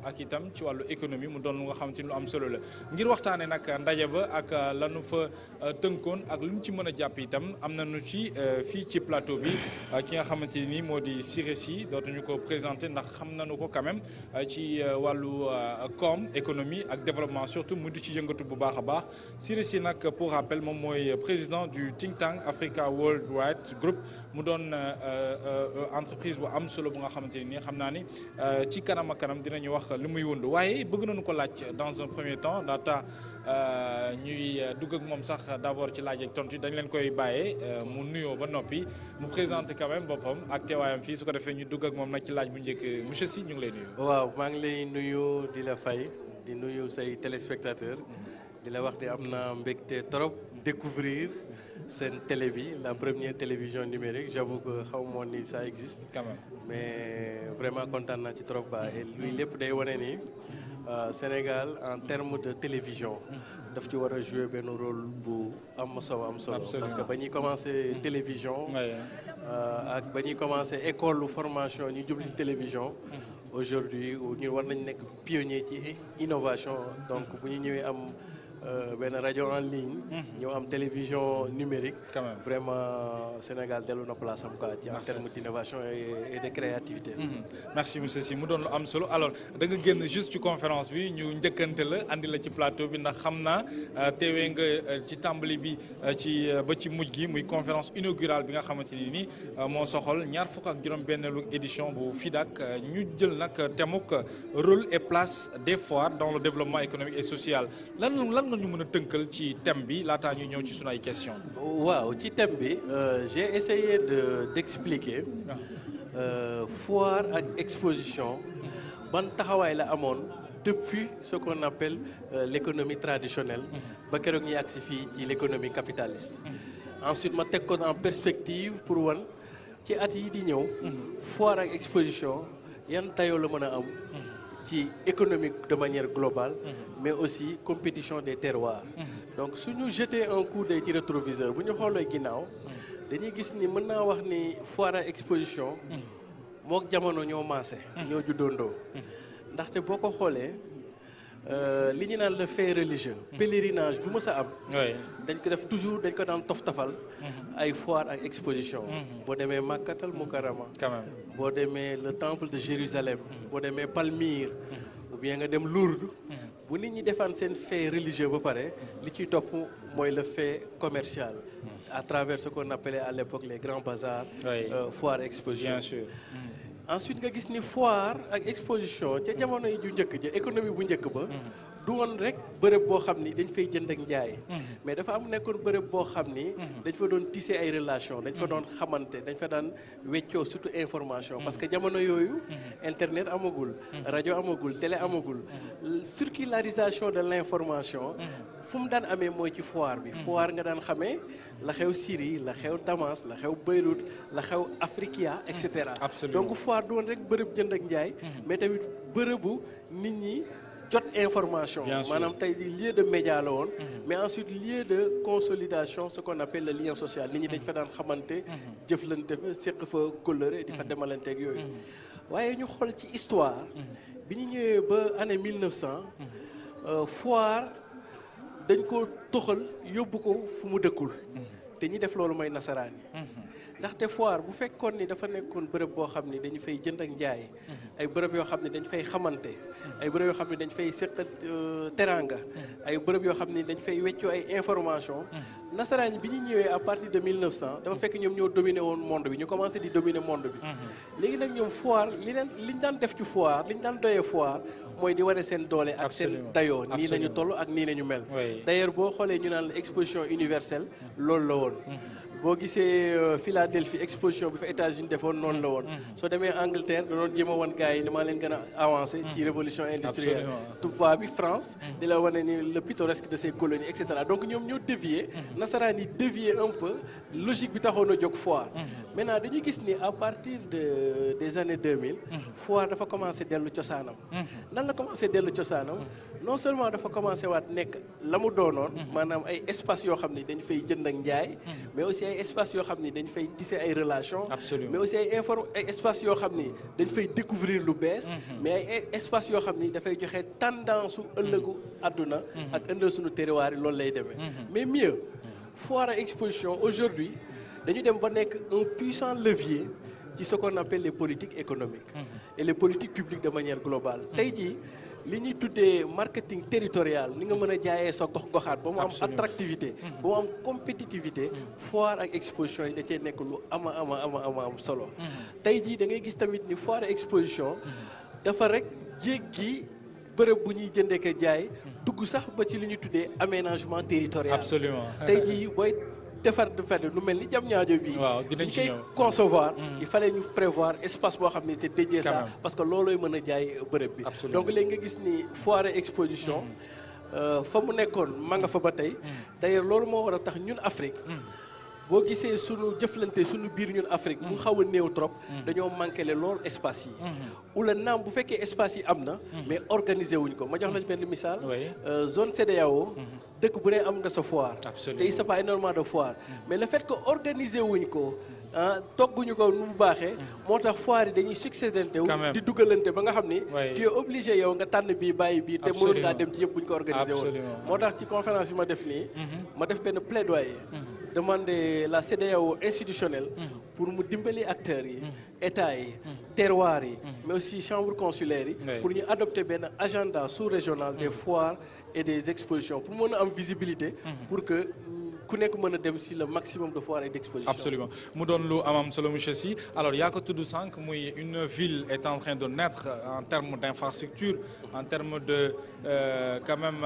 ak itam ci wàllu économie mu doon lu nga xamante ni lu am solo la ngir waxtaanee nag ndaje ba ak lanu fa tënkoon ak lu ñu ci mën a jàpp itam am nañu ci fii ci plateau bi ki nga xamante ni moo di Siré Sy dootuñu ko présenté ndax xam nañu ko quand même ci wàllu koom économie ak développement surtout mu di ci yëngatu bu baax a baax Siré Sy nag pour rappel moom mooy président du think tank Africa Worldwide Group mu doon entreprise bu am solo bu nga xamante ni xam naa ni ci kanam ak kanam dinañu wax li muy wund waaye bëgg nañu ko laaj dans un premier temps laata ñuy dugg ak moom sax d'abord ci laaj ak tontu dañ leen koy bàyyee mu nuyoo ba noppi mu présenté quand même boppam ak teewaayam fii su ko defee ñu dugg ak moom nag ci laaj bu njëkk monsieur Sy ñu ngi lay nuyu. waaw maa ngi lay nuyu di la fay di nuyu say téléspectateurs di la wax di am na mbégte trop découvrir seen télé bi la première télévision numérique j'avoue que xaw moon ni ça existe quand même mais vraiment kontaan naa ci trop ba et luy lépp day wane ni Sénégal en termes de télévision daf ci war a jouer benn rôle bu am solo parce que ba ñuy commencé télévision ak ba ñuy commencé école formation ñu jubli télévision aujourd'hui ñu war nañ nekk pionnier ci innovation donc bu ñu ñëwee am benn rajo en ligne ñëw am télévision numérique quand même vraiment Sénégal dellu na place am quoi ci en termes d'innovation et de créativité merci monsieur Sy mu doon lu am solo alors da nga génn juste ci conférence bi ñu njëkkante la andi la ci plateau bi ndax xam naa teewee nga ci tàmbali bi ci ba ci mujj gi muy conférence inaugurale bi nga xamante ni nii moo soxal ñaar fukk ak juróom-benneelu édition bu FIDAK ñu jël nag thèmuk rôle et place des foires dans le développement économique et social lan nga ñu mën a tënkal ci thème bi laataa ñu ñëw ci sunu ay questions. waaw ci thème bi j'ai essayé d'expliquer foire ak exposition ban taxawaay la amoon depuis ce qu'on appelle l'économie traditionnelle ba keroog ñu agsi fii ci l'économie capitaliste ensuite ma teg ko en perspective pour wan ci at yi di ñëw foire ak exposition yan tayoo la mën a am ci économique de manière globale mais aussi compétition des terroirs donc suñu jeter un coup d'œil ci rétroviseur bu ñu xoolee ginnaaw dañuy gis ni mën naa wax ni foire ak exposition mook jamono ñoo maase ñoo juddoondoo ndaxte boo ko xoolee li ñu naan le fait religieux pèlerinage bu mës a am dañ ko def toujours dañ ko daan toftafal ay foire ak exposition boo demee Makkatal Mukarrama quand même boo demee le temple de Jérusalem boo demee Palmyre ou bien nga dem Lourdes bu nit ñi defaan seen fait religieux ba pare li ciy topp mooy le fait commercial à travers ce qu'on appelait à l'époque les grands bazars foire exposition bien sûr ensuite nga gis ni foire ak exposition ca jamono yi ju njëkk ja économie bu njëkk ba du woon rek bërëb boo xam ni dañ fay jënd ak njaay mais dafa am nekkoon bërëb boo xam ni dañ fa doon tisser ay relation dañ fa doon xamante dañ fa daan weccoo surtout information parce que jamono yooyu internet amagul rajo amagul télé amagul circularisation de l'information fu mu daan amee mooy ci foire bi foire nga daan xamee la xew Syrie la xew Damas la xew Beyrouth la xew Africa et cetera donc foire du woon rek bërëb jënd ak njaay mais tamit bërëbu nit ñi jot information maanaam tey di lieu de média la woon mais ensuite lieu de consolidation ce qu'on appelle le lien social nit ñi dañ fa daan xamante jëflante fa séq fa kóllëre di fa demalanteeg yooyu waaye ñu xool ci histoire bi ñu ñëwee ba année 1900 foire dañ ko toxal yóbbu ko fu mu dëkkul te ñi def loolu mooy nasaraan yi ndaxte foire bu fekkoon ni dafa nekkoon bërëb boo xam ni dañu fay jënd ak njaay ay bërëb yoo xam ne dañ fay xamante ay bërëb yoo xam ne dañ fay séqat teranga ay bërëb yoo xam ne dañ fay weccoo ay information nasaraan bi ñu ñëwee à partir de 1900 dafa fekk ñoom ñoo dominé woon monde bi ñu commencé di dominer monde bi léegi nag ñoom foire liñ daan def ci foire liñ daan doyee foire mooy di wane seen doole ak seen dayoo nii nañu toll ak nii nañu mel d'ailleurs boo xoolee ñu naan la exposition universelle loolu la woon boo gisee Philadelphie exposition bi fa États-Unis defoon noonu la woon soo demee Angleterre da doon jéem a wan gars yi ni maa leen gën a avancé ci révolution industrielle toutefois bi France di la wane ni le pittoresque de ses colonies et cetera donc ñoom ñoo dévier nasaraan yi dévier un peu logique bi taxoon a jóg foire maintenant dañuy gis ni à partir des années 2000 foire dafa commencé dellu cosaanam nan la commencé dellu cosaanam non seulement dafa commencé waat nekk la mu doonoon maanaam ay espace yoo xam ne dañ fay jënd ak njaay mais aussi ay ay espaces yoo xam ni dañ fay tisser ay relations. Absolument. mais aussi ay espaces yoo xam ni dañ fay découvrir lu bees. mais ay espaces yoo xam ni dafay joxe tendance su ëllëgu àdduna. ak ëndal suñu terroir yi loolu lay demee. mais mieux foire à exposition aujourd'hui dañu dem ba nekk un puissant levier ci ce qu'on appelle les politiques économiques. et les politiques publiques de manière globale. tey jii li ñuy tuddee marketing territorial ni nga mën a jaayee sa gox-goxaat ba mu am attractivité ba mu am compétitivité foire ak exposition yi da cee nekk lu am solo tey jii da ngay gis tamit ni foire ak exposition dafa rek jéggi bërëb bu ñuy jëndee ko jaay dugg sax ba ci li ñuy tuddee aménagement territorial. Absolument. tey jii booy defar nu mel ni Diamniadio bi waaw dinañ ci ñëw concevoir il fallait ñu prévoir espace boo xam ne c'est dédié ça parce que loolooy mën a jaay bërëb bi donc léegi nga gis ni foire exposition fa mu nekkoon ma nga fa ba tey d'ailleurs loolu moo war a tax ñun Afrique boo gisee sunu jëflante sunu biir ñun Afrique mu xaw a néew trop dañoo manqué le loolu espace yi wala naam bu fekkee espace yi am na mais organiser wuñ ko ma jox la benn misaal zone CEDEAO dëkk bu ne am nga sa foire te il c'est pas énormément de foire mais le fait que organiser wuñ ko togguñu ko nu mu baaxee moo tax foire yi dañuy succédante wu di dugalante ba nga xam ni tu es obligé yow nga tànn bii bàyyi bii te mënul ngaa dem ci yëpp buñ ko organiser woon moo tax ci conférence yi ma def nii ma def benn plaidoyer demander la CEDEAO institutionnelle pour mu dimbali acteurs yi état yi terroirs yi mais aussi chambre consulaire yi pour ñu adopter benn agenda sous-régional des foires et des expositions pour mën a am visibilité pour que ku nekk mën a dem ci le maximum de foires et d'expositions. Absolument mu doon lu am solo monsieur Sy alors yaa ko tudd sànq muy une ville est en train de naître en termes d'infrastructure en termes de quand même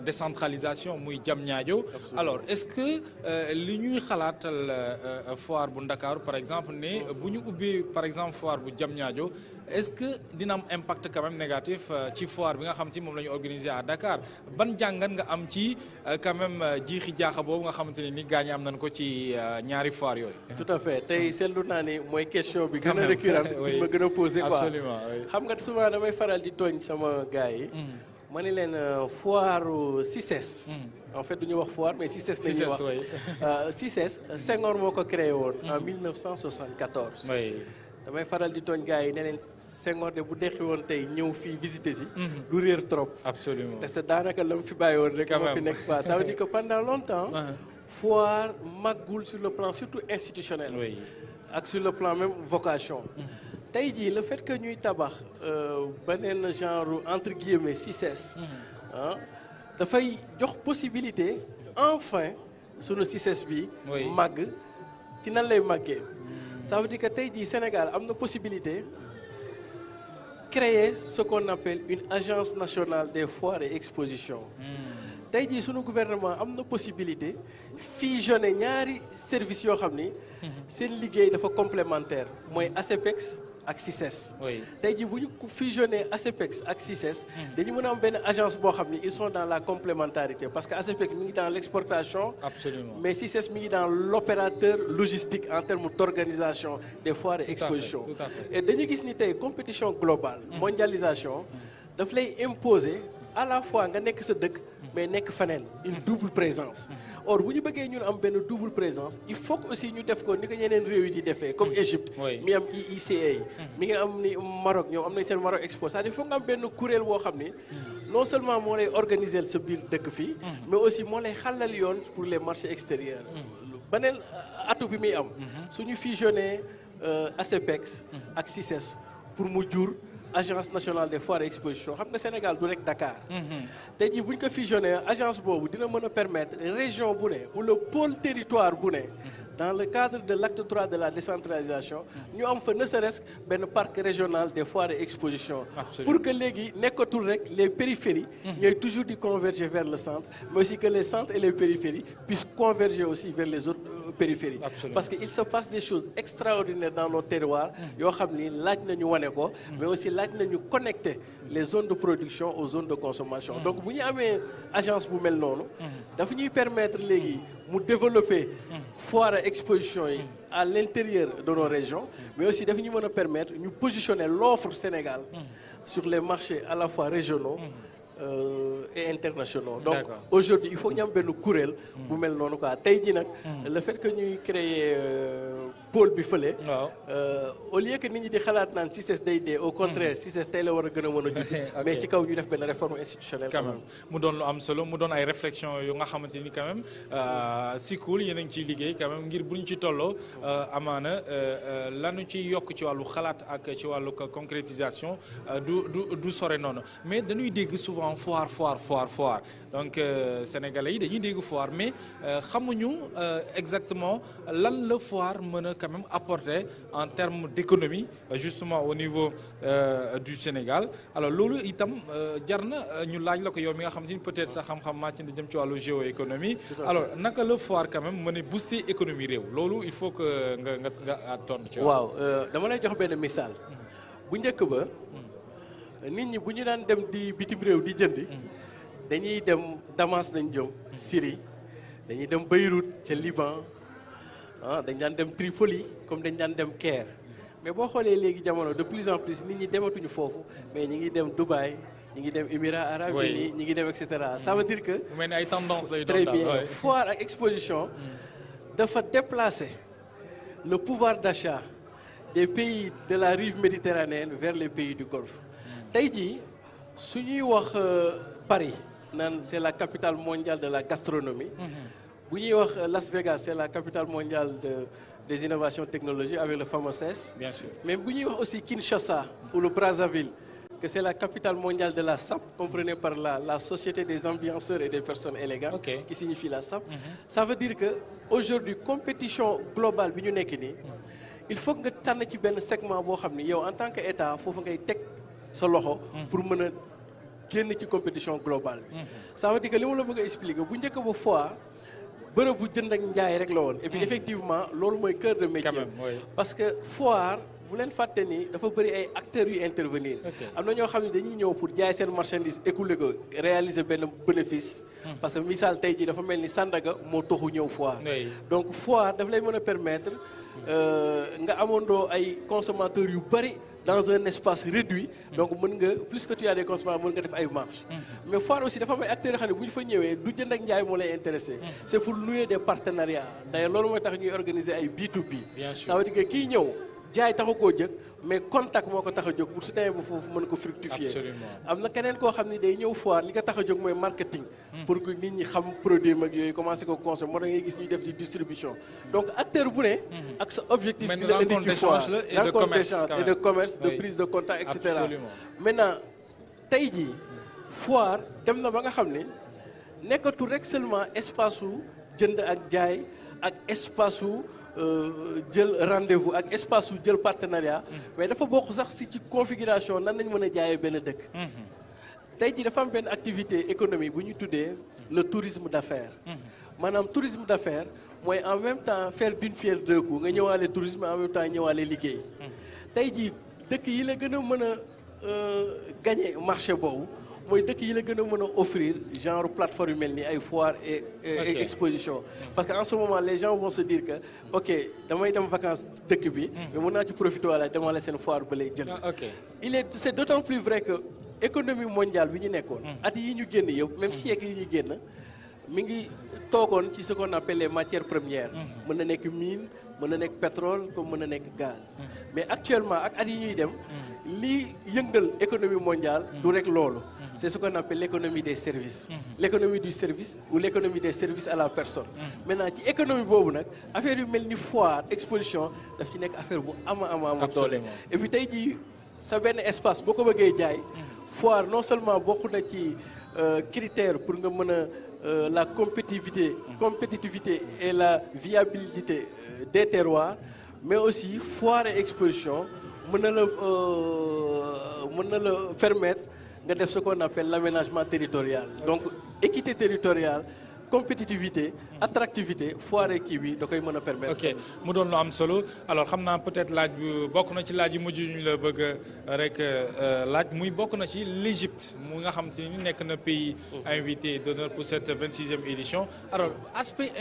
décentralisation muy Diamniadio alors est-ce que li ñuy xalaatal foire bu Ndakaaru par exemple ne bu ñu ubbi par exemple foire bu Diamniadio est-ce que dina am impact quand même négatif ci foire bi nga xam ci moom la ñu organiser à Dakar ban jàngat nga am ci quand même jiixi jaaxa boobu nga xamante ne ni gaañ am nañ ko ci ñaari foire yooyu. tout à fait tey seetlu naa ne mooy question bi gën a récurrente bi ma gën a posé quoi absolument xam nga souvent damay faral di tooñ sama gars yi ma ne leen foire CICES en fait du ñu wax foire mais CICES la ñuy wax CICES Senghor moo ko créé woon en 1974 damay faral di tooñ gars yi ne leen Senghor de bu deqi woon tey ñëw fii visiter si du réer trop absolument parce que daanaka la mu fi bàyyi woon rek moo fi nekk quoi ça veut dire que pendant longtemps foire màggul sur le plan surtout institutionnel ak sur le plan même vocation tey jii le fait que ñuy tabax beneen genre entre guillemets CICES dafay jox possibilité enfin sunu CICES bi màgg ci nan lay màggee ça veut dire que tey jii Sénégal am na possibilité créer ce qu'on appelle une agence nationale des foires et expositions tey jii sunu gouvernement am na possibilité fusionner ñaari services yoo xam ni seen liggéey dafa complémentaire mooy ASEPEX ak CICES tey jii bu ñu fusionner ASEPEX ak CICES dañu mën a am benn agence boo xam ni ils sont dans la complémentarité parce que ASEPEX mi ngi dans l'exportation absolument mais CICES mi ngi dans l'opérateur logistique en termes d'organisation des foires et expositions et dañu gis ni tey compétition globale mondialisation daf lay imposer à la fois nga nekk sa dëkk mais nekk feneen une double présence or bu ñu bëggee ñun am benn double présence il faut que aussi ñu def ko ni ko yeneen réew yi di defee comme Égypte mi am IICA mi ngi am ni Maroc ñoom am nañ seen Maroc Expo c'est-à-dire il faut nga am benn kuréel boo xam ni non seulement moo lay organiser sa biir dëkk fii mais aussi moo lay xàllal yoon pour les marchés extérieurs beneen atu bi muy am suñu fusionné ASEPEX ak CICES pour mu jur agence nationale des foires et expositions xam nga Sénégal du rek Dakar tey jii bu ñu ko fusionné agence boobu dina mën a permettre région bu ne ou le pôle territoire bu ne dans le cadre de l'acte 3 de la décentralisation ñu am fa ne serait-ce benn parc régional des foires et expositions pour que léegi nekkatul rek les périphéries ñooy toujours di converger vers le centre mais aussi que les centres et les périphéries puissent converger aussi vers les autres périphéries parce que il se passe des choses extraordinaires dans nos terroirs yoo xam ni laaj nañu wane ko mais aussi laaj nañu connecter les zones de production aux zones de consommation donc bu ñu amee agence bu mel noonu dafa ñuy permettre léegi mu développer foire et exposition yi à l'intérieur de nos régions mais aussi dafa ñu mën a permettre ñu positionner l'offre Sénégal sur les marchés à la fois régionaux et internationaux. Donc aujourd'hui il faut ñu am benn kuréel bu mel noonu quoi tey jii nag le fait que ñuy créer pôle bi fële au lieu que nit ñi di xalaat naan CICES day dee au contraire CICES tey la war a gën a mën a judd mais ci kaw ñu def benn réforme institutionnelle quand même mu doon lu am solo mu doon ay réflexion yu nga xamante ni quand même Sikul yéen a ngi ciy liggéey quand même ngir buñ ci tolloo amaana lanu ci yokk ci wàllu xalaat ak ci wàllu concrétisation du sore noonu mais dañuy dégg souvent foire donc sénégalais yi dañuy dégg foire mais xamuñu exactement lan la foire mën a quand même apporter en termes d'économie justement au niveau du Sénégal alors loolu itam jar na ñu laaj la ko yow mi nga xam te ni peut-être sax xam-xam màcc na jëm ci wàllu géoéconomie alors naka la foire quand même mën a booster économie réew loolu il faut que nga tontu ci waaw dama lay jox benn misaal bu njëkk ba nit ñi bu ñu daan dem di bitim réew di jëndi dañuy dem Damas nañ jëm Syrie dañuy dem Beyrouth ca Liban dañ daan dem Tripoli comme dañ daan dem Caire mais boo xoolee léegi jamono de plus en plus nit ñi dematuñu foofu mais ñi ngi dem Dubaï ñi ngi dem Émirats arabes unis ñi ngi dem et cetera ça veut dire que mel ni ay tendance lay doon très bien foire ak exposition dafa déplacer le pouvoir d'achat des pays de la rive méditerranéenne vers les pays du Golfe tey jii su ñuy wax Paris naan c'est la capitale mondiale de la gastronomie bu ñuy wax Las Vegas c'est la capitale mondiale des innovations technologiques avec le fameux CES. Bien sûr. Mais bu ñuy wax aussi Kinshasa ou le Brazzaville que c'est la capitale mondiale de la SAP comprenée par la société des ambianceurs et des personnes élégantes qui signifie la SAP. Ça veut dire que aujourd'hui compétition globale bi ñu nekk nii il faut que nga tànn ci benn segment boo xam ni yow en tant que état foofu ngay teg sa loxo pour mën a génn ci compétition globale bi ça veut dire que li ma la bëgg a expliquer bu njëkk ba foire bërëb bu jënd ak njaay rek la woon et puis effectivement loolu mooy cœur de métier parce que foire bu leen fàtte ni dafa bëri ay acteurs yu intervenir am na ñoo xam ne dañuy ñëw pour jaay seen marchandise écouler ko réaliser benn bénéfice parce que misaal tey jii dafa mel ni Sandaga moo toxu ñëw foire donc foire daf lay mën a permettre nga amandoo ay consommateurs yu bëri dans un espace réduit donc mën nga plus que tu as des consommateurs mën nga def ay marges mais foire aussi dafa am ay acteurs yoo xam ne bu ñu fa ñëwee du jënd ak njaay moo lay intéressé c'est pour nouer des partenariats d'ailleurs loolu mooy tax ñuy organiser ay B2B ça veut dire que kii ñëw jaay taxu koo jëkk mais contact moo ko tax a jóg pour su demee ba foofu mën ko fructifier am na keneen koo xam ne day ñëw foire li ko tax a jóg mooy marketing pour que nit ñi xam produit mag yooyu commencé ko consommer moo tax ngay gis ñuy def di distribution donc acteur bu ne ak sa objectif bi la indi ci foire rencontre d'échange et de commerce de prise de contact et cetera maintenant tey jii foire dem na ba nga xam ne nekkatul rek seulement espace su jënd ak jaay ak espace su jël rendez-vous ak espace su jël partenariat mais dafa bokk sax si ci configuration nan nañ mën a jaayee benn dëkk tey jii dafa am benn activité économique bu ñu tuddee le tourisme d'affaires maanaam tourisme d'affaires mooy en même temps faire d'une pierre deux coups nga ñëwaale tourisme en même temps ñëwaale liggéey tey jii dëkk yi la gën a mën a gagner marché boobu mooy dëkk yi la gën a mën a offrir genre plateforme yu mel ni ay foire et exposition parce que en ce moment les gens vont se dire que ok damay dem vacances dëkk bi mais mën naa ci profiter wala demale seen foire ba lay jël c'est d'autant plus vrai que économie mondiale bi ñu nekkoon at yi ñu génn yëpp même siècle yi ñu génn mi ngi toogoon ci ce qu'on appelle les matières premières mën na nekk mine mën na nekk pétrole comme mën na nekk gaz mais actuellement ak at yi ñuy dem li yëngal économie mondiale du rek loolu c'est ce qu'on appelle l'économie des services l'économie du service ou l'économie des services à la personne maintenant ci économie boobu nag affaire yu mel ni foire exposition daf ci nekk affaire bu ama doole et puis tey jii sa benn espace boo ko bëggee jaay foire non seulement bokk na ci critère pour nga mën a la compétitivité et la viabilité des terroirs mais aussi foire et exposition mën na la permettre nga def ce qu'on appelle l'aménagement territorial donc équité territoriale compétitivité attractivité foire kii bi da koy mën a permettre. ok mu doon lu am solo alors xam naa peut-être laaj bi bokk na ci laaj yu mujj ñu la bëgg rek laaj muy bokk na ci l'Égypte mu nga xam te ni nekk na pays invité d'honneur pour cette 26e édition alors aspect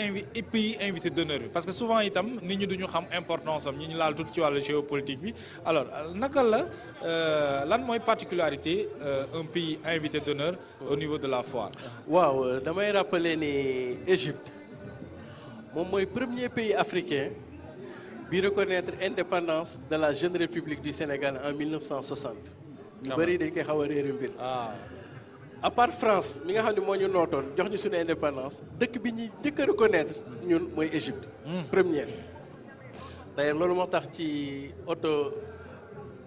pays invité d'honneur bi parce que souvent itam nit ñi duñu xam importance am ñi ñu laal tuuti ci wàllu géopolitique bi alors naka la lan mooy particularité un pays invité d'honneur au niveau de la foire. waaw damay rappeler ni Égypte moom mooy premier pays africain bi reconnaître indépendance de la jeune république du Sénégal en 1960. ñu bëri dañ koy xaw a réere mbir. à part France mi nga xam ne moo ñu nootoon jox ñu suñu indépendance dëkk bi ñuy njëkk a reconnaître ñun mooy Égypte. première. d'ailleurs loolu moo tax ci auto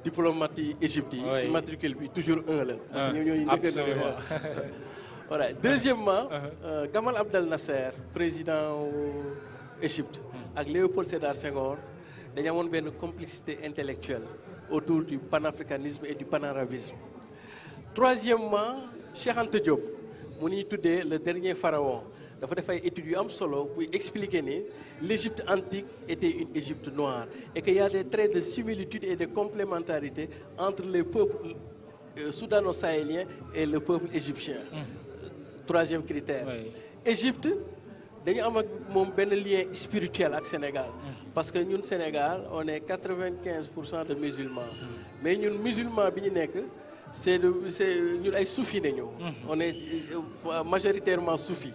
diplomate Égypte yi. matricule bi toujours 1 la. parce que ñoo ñooñu njëkk a voilà deuxièmement Gamal Abdel Nasser président Égypte ak Léopold Sédar Senghor dañu amoon benn complicité intellectuelle autour du panafricanisme et du panarabisme. Troisièmement Cheikh Anta Diop mu ñuy tuddee le dernier pharaon dafa def ay études yu am solo pour expliquer ni l'Égypte antique était une Égypte noire et qu'il y a des traits de similitude et de complémentarité entre les peuples soudano-sahéliens et le peuple égyptien. Troisième critère. Égypte dañu am ak moom benn lien spirituel ak Sénégal. parce que ñun Sénégal on est 95% de musulmans. mais ñun musulman bi ñu nekk c'est ñun ay soufi nañu. on est majoritairement soufi.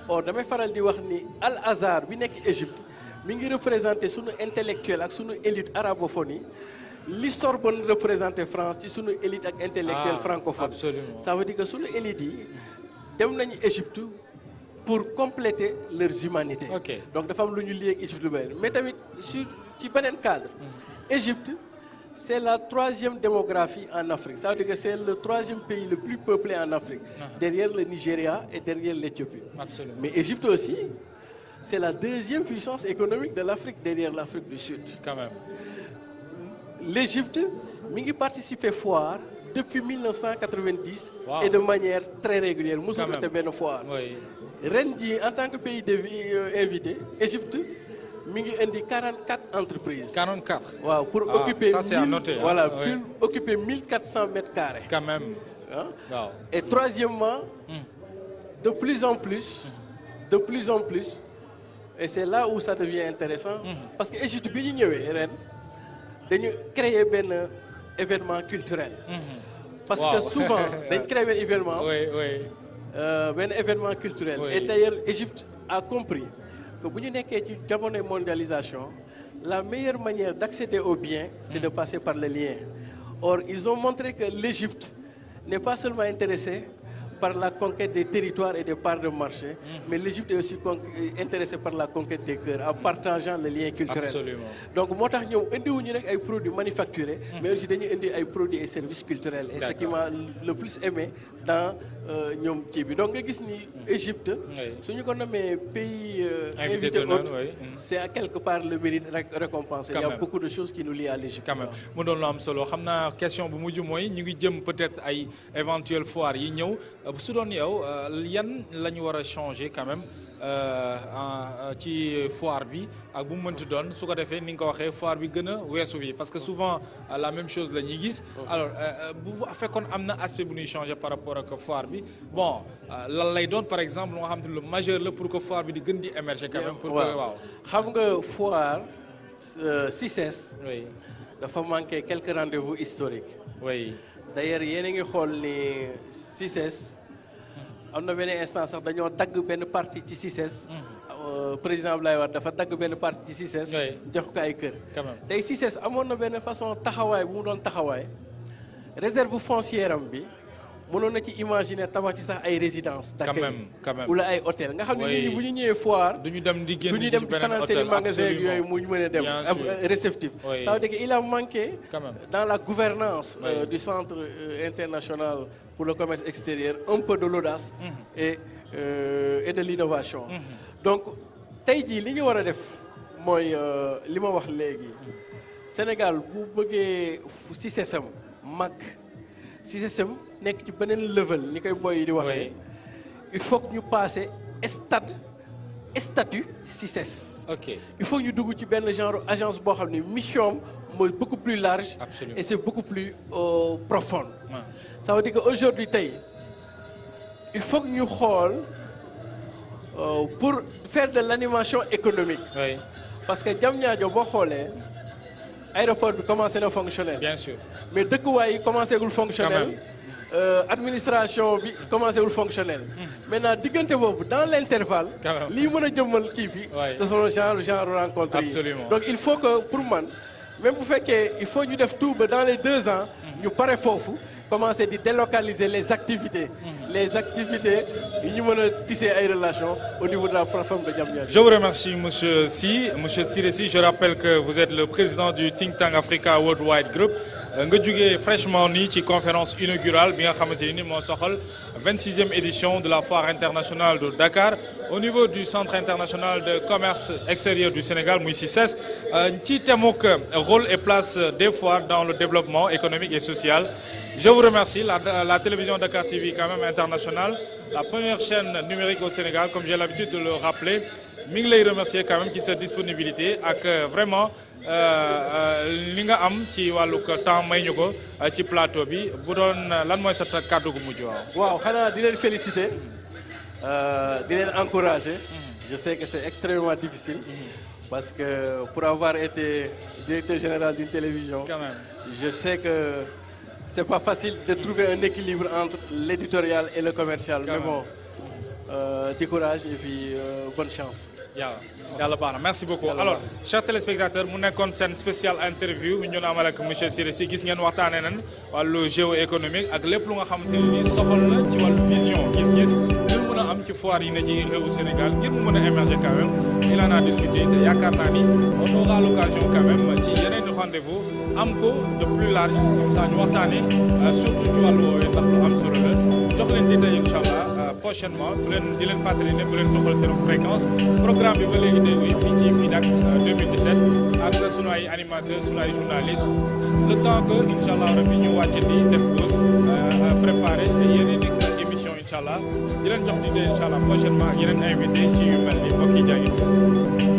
or damay faral di wax ni Al Azhar bi nekk Égypte mi ngi représenté sunu intellectuel ak sunu élite arabophone yi. li Sorbonne représenté France ci sunu élite ak intellectuel francophone. Absolument. ça veut dire que sunu élite yi dem nañu Égypte pour compléter leurs humanités. donc dafa am lu ñu lié ak Égypte lu bëri mais tamit ci beneen cadre. Égypte c'est la 3e démographie en Afrique ça veut dire que c'est le 3e pays le plus peuplé en Afrique. derrière le Nigeria et derrière l'Éthiopie. Absolument. mais Égypte aussi c'est la 2e puissance économique de l'Afrique derrière l'Afrique du Sud. quand même. L'Égypte mi ngi participer foire depuis 1990. Wow. et de manière très régulière musul rate benn foire. oui. ren jii en tant que pays invité Égypte mi ngi indi 44 entreprises. 44. waaw pour occuper ça c'est à noter. voilà oui. pour occuper 1400 mètres carrés. quand même. ah waaw. et troisièmement de plus en plus et c'est là où ça devient intéressant parce que Égypte bi ñu ñëwee ren dañu créer benn événement culturel. parce que souvent dañ créer benn événement. benn événement culturel. et d'ailleurs Égypte a compris que bu ñu nekkee ci jamonoy mondialisation la meilleure manière d'accéder aux biens c'est de passer par le lien. or ils ont montré que l'Égypte n'est pas seulement intéressée par la conquête des territoires et des parts de marché, mais l'Égypte est aussi intéressée par la conquête des cœurs, en partageant le lien culturel. Absolument. Donc moo tax ñoom indiwuñu rek ay produits manufacturés, mais aussi dañuy indi ay produits et services culturels. Et ce qui m'a le plus aimé dans ñoom kii bi donc nga gis ni Égypte. suñu ko nommee pays invité hôte, c'est à quelque part le mérite récompensé. Il y a beaucoup de choses qui nous lient à l'Égypte. Quand même mu doon lu am solo xam naa question bu mujj mooy ñu ngi jëm peut-être ay éventuelles foires yi ñëw. su doon yow yan la ñu war a changer quand même ci foire bi ak bu mu mënti doon su ko defee ni nga ko waxee foire bi gën a weesu bi parce que souvent la même chose la ñuy gis. alors bu fekkoon am na aspect bu ñuy changer par rapport ak foire bi bon lan lay doon par exemple nga xam te lu majeur la pour que foire bi di gën di émerger quand même. pour que waaw xam nga foire CICES. oui dafa manqué quelques rendez-vous historiques. oui. d'ailleurs yéen a ngi xool ni CICES am na benn instant sax dañoo dagg benn partie ci CICES. président Abdoulaye Wade dafa dagg benn partie ci CICES. jox ko ay kër. tey CICES amoon na benn façon taxawaay bu mu doon taxawaay réserve foncière am bi mënoon na ci imaginer tabax ci sax ay résidences. quand même wala ay hôtel nga xam ne nit ñi bu ñu ñëwee foire. du ñu dem di génn du ñu dem di fanaan seen magasin yooyu mu mën a dem. réceptif. ça veut dire qu'il a manqué. dans la gouvernance du centre international pour le commerce extérieur un peu de l'audace et de l'innovation. donc tey jii li ñu war a def mooy li ma wax léegi Sénégal bu bëggee CICESam mag CICESam nekk ci beneen level ni koy boy di waxee il faut que ñu passer statut CICES. ok Il faut ñu dugg ci benn genre agence boo xam ne mission mooy beaucoup plus large. Absolument. Et c'est beaucoup plus profonde. Ouais. Ça veut dire qu'aujourd'hui tey il faut que ñu xool pour faire de l'animation économique. oui Parce que Diamniadio boo xoolee aéroport bi commencé na fonctionnel. bien sûr Mais dëkkuwaay yi commencé gul fonctionnel. Administration bi commencé wul fonctionnel. Maintenant diggante boobu dans l'intervalle. Quand même. lii mën a jëmmal kii bi. Ouais. ce sont genre rencontre yi. Absolument. Donc il faut que pour man même bu fekkee il faut ñu def tout ba dans les 2 ans. ñu pare foofu commencer di délocaliser les activités. Les activités yi ñu mën a tisser ay relations au niveau de la plateforme de Diamniadio. Je vous remercie, Monsieur Sy. Monsieur Siré Sy, je rappelle que vous êtes le président du Think Tank Africa Worldwide Group. nga jógee fraîchement nii ci conférence inaugurale bi nga xamante ni moo soxal 26e édition de la foire internationale de Dakar au niveau du centre international de commerce extérieur du Sénégal muy CICES ci thèmuk rôle et place des foires dans le développement économique et social. Je vous remercie. La télévision Dakar TV quand même internationale, la première chaîne numérique au Sénégal, comme j'ai l'habitude de le rappeler, mi ngi lay remercier quand même ci sa disponibilité ak vraiment li nga am ci wàllug temps may ñu ko ci plateau bi bu doon lan mooy sa kàddu gu mujj waaw. waaw xanaa di leen féliciter di leen encourager. Je sais que c'est extrêmement difficile. Parce que pour avoir été directeur général d'une télévision. Quand même. Je sais que c'est pas facile de trouver un équilibre entre l'éditorial et le commercial. Quand mais même. bon du courage et puis bonne chance. yàlla baax na merci beaucoup alors chers téléspectateurs mu nekkoon seen spécial interview mi ñu amal ak monsieur Siré Sy gis ngeen waxtaanee nañ wàllu géoéconomique ak lépp lu nga xamante ne nii soxal na ci wàllu vision gis-gis ngir mën a am ci foire yi ne ci réewu Sénégal ngir mu mën a émerger quand même il en a discuté te yaakaar naa ni on aura l'occasion quand même ci yeneen rendez-vous am ko de plus large comme ça ñu waxtaanee surtout ci wàllu woowee ndax lu am solo la jox leen di tey incha allah prochainement di leen fàttali ne bu leen doxal seen fréquence programme bi ba léegi day wéy fii ci FIDAK 2017 ak sunu ay animateurs sunu ay journalistes le temps que incha allah rabbi ñu wàcc di def pause préparer yeneen i émission incha allah di leen jox di tey incha allah prochainement ak yeneen invité ci yu mel ni mbokk yi jaa ngi